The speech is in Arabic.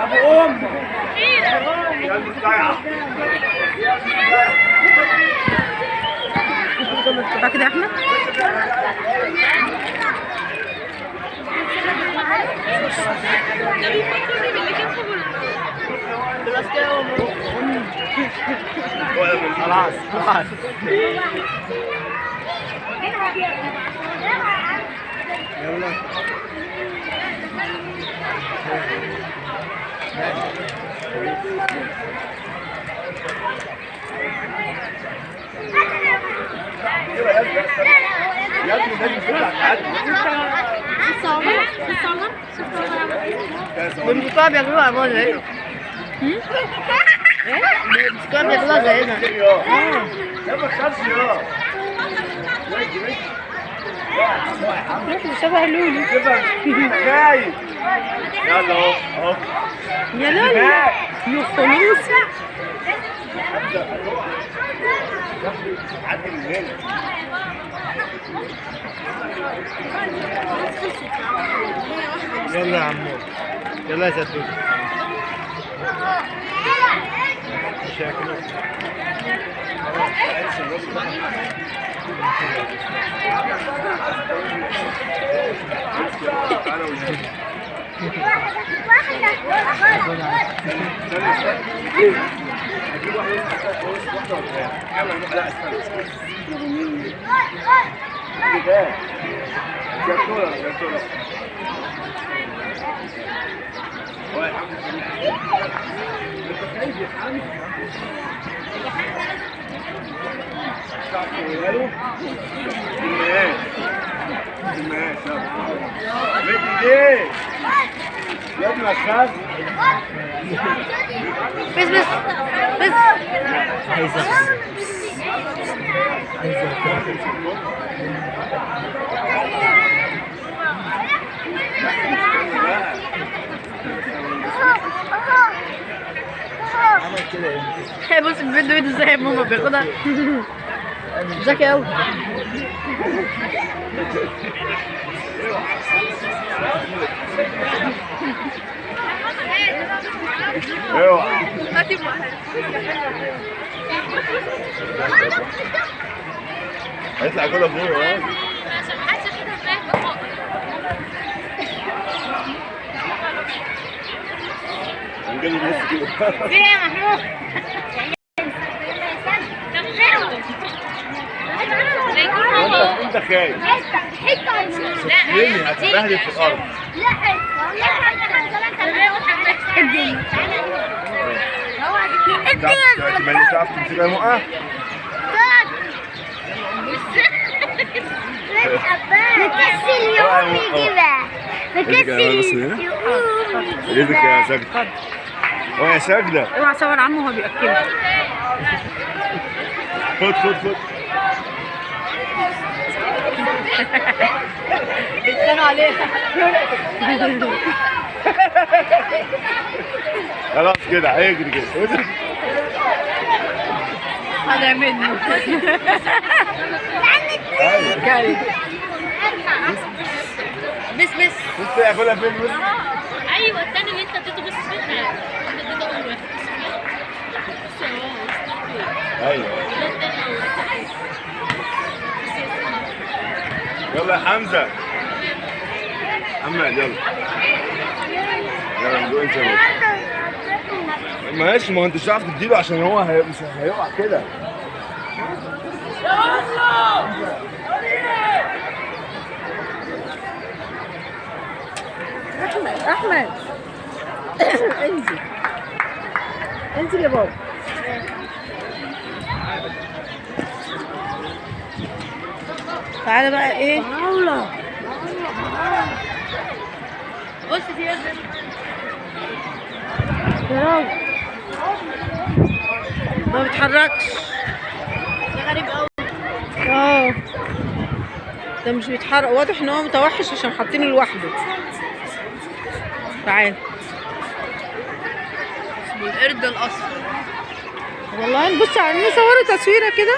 ابو ام بقى كده يا احمد. خلاص خلاص. يلا يا ابني بيمسكوها بياكلوها يا ماما زينا. بيمسكوها بياكلوها زينا. يا ما تخافش شبه لولو. خايف. يلا اهو اهو. يا لولو يا خلوصي. عدي من هنا. يلا يا عمو يلا يا زدوك. شكله بس بس بس. عمل كده هي بص الفيديو ده ازاي ماما بياخدها. ذكي قوي. هيطلع كله فوق اهو. هنجيب نص كيلو. في ايه يا محمود؟ انت خايف. يمي هتبهدل في الارض. ما اللي تعرف تمسكها مقع. نكسل يومي كده. نكسل ايدك يا ساجدة. اه يا ساجدة. اوعى صور عمه وهو بياكلها. خد خد خد. بيتخانقوا عليها. خلاص كده هيجري كده. هذا منه. ايوه. بس بس. بص ياكلها فين بص. ايوه الثاني اللي انت اديته بس فيها اديته اول واحد. ايوه. يلا يا حمزة. محمد يلا. يلا ندوق انت. ماشي ما هو انت مش هتعرف تديله عشان هو مش هيقع كده. احمد انزل انزل يا بابا. تعالى بقى ايه. بص دي يا راجل ما بيتحركش. غريب قوي. ده مش بيتحرك. واضح ان هو متوحش عشان حاطينه لوحده. تعال. اسمه القرد الاصفر. والله نبص على نصوره تصويره كده.